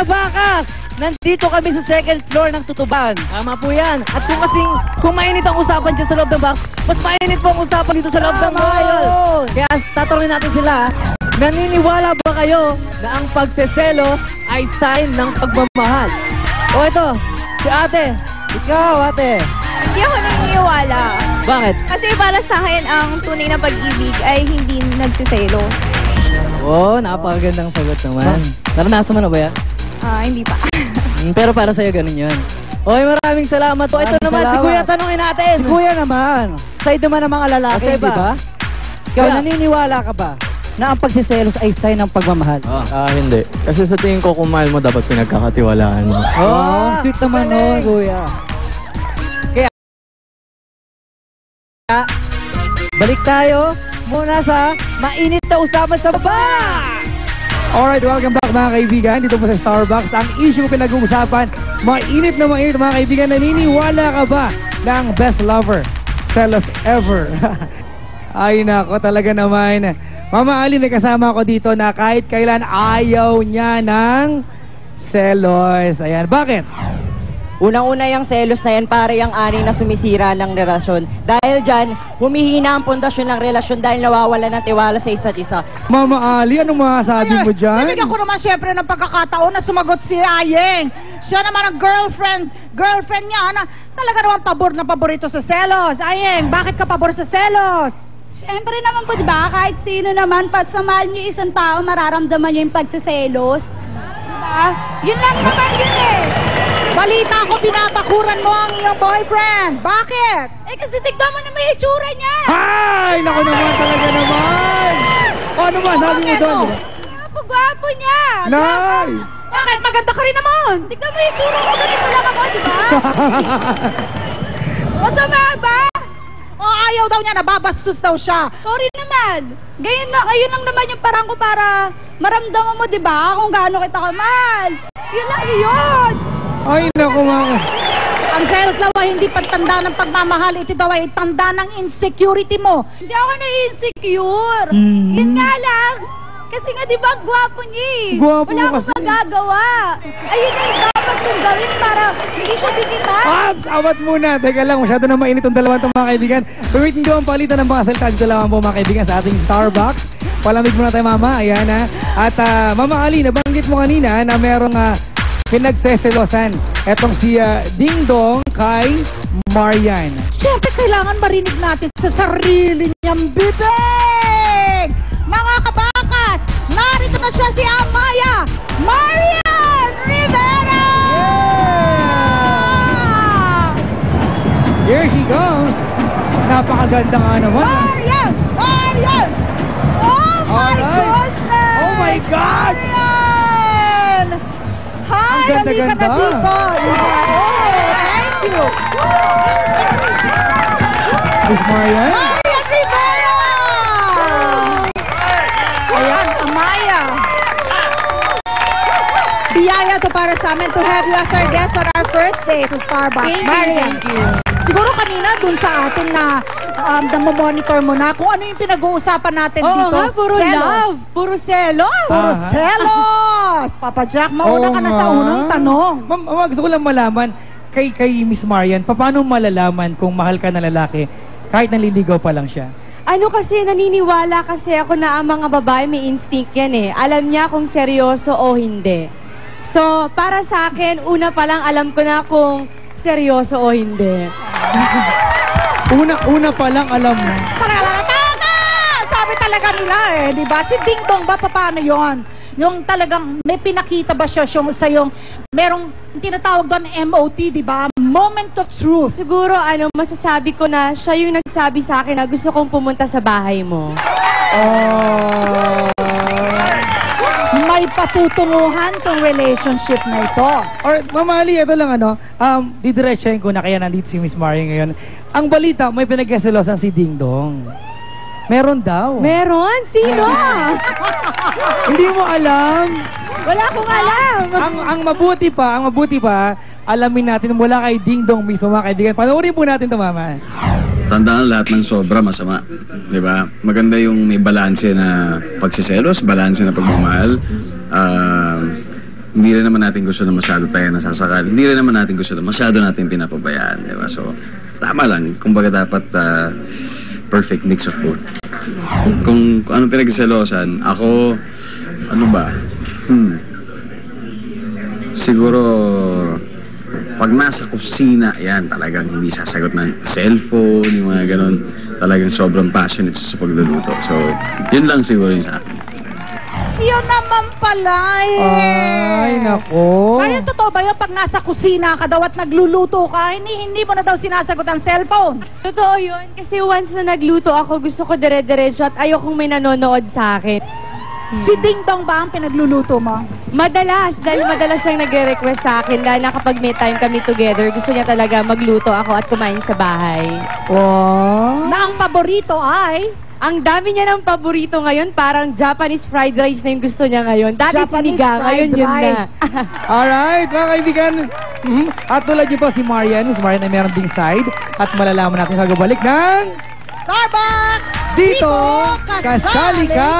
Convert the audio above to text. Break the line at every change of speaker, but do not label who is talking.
bakas! Nandito kami sa second floor ng Tutuban.
Tama po yan. At kung mainit ang usapan dyan sa loob ng box, mas mainit po ang usapan dito sa loob ng Royal. Kaya tatanungin natin sila, naniniwala ba kayo na ang pagseselo ay sign ng pagmamahal? O ito, si ate. Ikaw, ate.
Hindi ako naniniwala.
Bakit?
Kasi para sa akin, ang tunay na pag-ibig ay hindi nagsiselos.
Oh, napakagandang sagot naman. Naranasan mo na ba yan?
Hindi pa.
Pero para sa'yo, ganun yun. Okay, maraming salamat po. Ito naman, si Kuya, tanongin natin.
Si Kuya naman, side naman ng mga lalaki,
Kasi
di ba? Ikaw, naniniwala ka ba na ang pagsiselos ay sign ng pagmamahal?
Hindi. Kasi sa tingin ko, kung mahal mo, dapat pinagkakatiwalaan mo.
Oh, sweet naman nun, Kuya. Balik tayo muna sa mainit na usapan sa baba!
Alright, welcome back mga kaibigan. Dito po sa Starbucks. Ang issue pinag-uusapan, mainit na mainit mga kaibigan. Naniniwala ka ba na ang best lover, selos ever? Ay nako, talaga naman. Mama Ali, may kasama ako dito na kahit kailan ayaw niya ng selos. Ayan, bakit?
Unang-una yung selos na yan para yung ani na sumisira ng relasyon. Dahil dyan, humihina ang pundasyon ng relasyon dahil nawawala ng tiwala sa isa't isa.
Mama Ali, anong masasabi mo dyan?
Nabigyan ko naman siyempre ng pagkakataon na sumagot si Ayeng. Siya naman ang girlfriend niya na talaga naman pabor na paborito sa selos. Ayeng, bakit ka pabor sa selos?
Siyempre naman po, di ba? Kahit sino naman, pag sa mahal niyo isang tao, mararamdaman niyo yung pagsiselos. Diba? Yun lang naman yun eh.
Balita ko, binabakuran mo ang iyong boyfriend. Bakit?
Eh kasi tignan mo naman yung itsura niya.
Ay, naku naman talaga naman. O, ano masabi mo doon?
Napagwapo niya.
Nay!
Bakit? Maganda ka rin naman.
Tignan mo yung itsura ko, ganito lang ako, di ba? Masama ba?
O, ayaw daw niya, nababastos daw siya.
Sorry naman. Ayun lang naman yung parang ko para maramdaman mo, di ba? Kung gaano kita kamahal. Yun lang yun.
Ay, naku mga...
Ang selos daw ay hindi pagtanda ng pagmamahal. Ito daw ay tanda ng insecurity mo.
Hindi ako na-insecure. Yun nga lang. Kasi nga, di ba, gwapo niya eh.
Gwapo
wala akong
kasi.
magagawa. Ayun ang dapat kong gawin para hindi siya dikitan.
Awat muna. Teka lang, masyado na mainit ang dalawang mga kaibigan. Permitin ko ang palitan ng mga salita dito lamang po mga kaibigan sa ating Starbucks. Palamig muna tayo, Mama. Ayan ha. At Mama Ali, nabanggit mo kanina na merong pinagseselosan. Etong si Ding Dong kay Marian.
Siyempre, kailangan marinig natin sa sarili niyang bibig! Mga kabakas, narito na siya si Amaya Marian Rivera!
Yeah! Here she comes. Napakaganda nga naman.
Marian! Marian! Oh my goodness!
Oh my God!
Marian! Hi!
Ang ganda-ganda.
Halika na dito! Oh, thank you!
Miss Marian?
Marian Rivera! Ayan, Amaya. Biyaya to para sa amin to have you as our guest on our first day sa Starbucks. Marian.
Thank you.
Siguro kanina dun sa atin na monitor mo na kung ano yung pinag-uusapan natin dito.
Oo nga, puro
selos.
love. Puro selos.
Puro selos! Papa Jack, mauna ka na sa unang tanong.
Ma'am, gusto ko lang malaman kay Miss Marian, paano malalaman kung mahal ka na lalaki kahit naliligaw pa lang siya?
Ano kasi, naniniwala kasi ako na ang mga babae may instinct yan eh. Alam niya kung seryoso o hindi. So, para sa akin, una pa lang alam ko na kung seryoso o hindi.
Una pa lang alam mo.
Tama! Sabi talaga nila eh, di ba? Si Ding Dong ba, paano yon? Yung talagang may pinakita ba siya sa yung merong tinatawag doon MOT, di ba? Moment of truth.
Siguro, masasabi ko na siya yung nagsabi sa akin na gusto kong pumunta sa bahay mo.
May patutunguhan tong relationship na ito.
Or, Mama Ali, ito lang didiretsahin ko na kaya nandito si Miss Marian ngayon. Ang balita, may pinagkaselosan si Ding Dong. Meron daw.
Meron? Sino?
Hindi mo alam?
Wala akong alam.
Ang mabuti pa, alamin natin mula kay Ding Dong mismo mga kaibigan. Panoorin po natin ito, Mama.
Tandaan lahat ng sobra masama. Di ba? Maganda yung may balanse na pagsiselos, balanse na pagmamahal. hindi rin naman natin gusto na masyado tayo nasasakal. Hindi rin naman natin gusto na masyado natin pinapabayaan, di ba? So, tama lang. Kumbaga dapat perfect mix of both. Kung ano pinagsaselosan, ako, ano ba? Siguro, pag nasa kusina, yan, talagang hindi sasagot ng cellphone, yung mga ganun. Talagang sobrang passionate sa pagluluto. So, yun lang siguro yung sa akin.
Yun naman pala eh.
Ay, nako.
Ano yung totoo ba yun? Pag nasa kusina ka daw at nagluluto ka, hindi mo na daw sinasagot ang cellphone.
Totoo yun. Kasi once na nagluto ako, gusto ko dire-diretso at ayokong may nanonood sa akin.
Si Ding Dong ba ang pinagluluto mo?
Madalas, dahil madalas siyang nagre-request sa akin, dahil na kapag may time kami together, gusto niya talaga magluto ako at kumain sa bahay.
Wow.
Na ang paborito ay...
Ang dami niya ng paborito ngayon, parang Japanese fried rice na yung gusto niya ngayon. Dati
Japanese
sinigang, ngayon
fried
yun na.
rice.
Alright, mga kaibigan. At tulad niyo po si Marian ay meron ding side. At malalaman natin sa gabalik ng...
Starbucks!
Dito, kasali ka!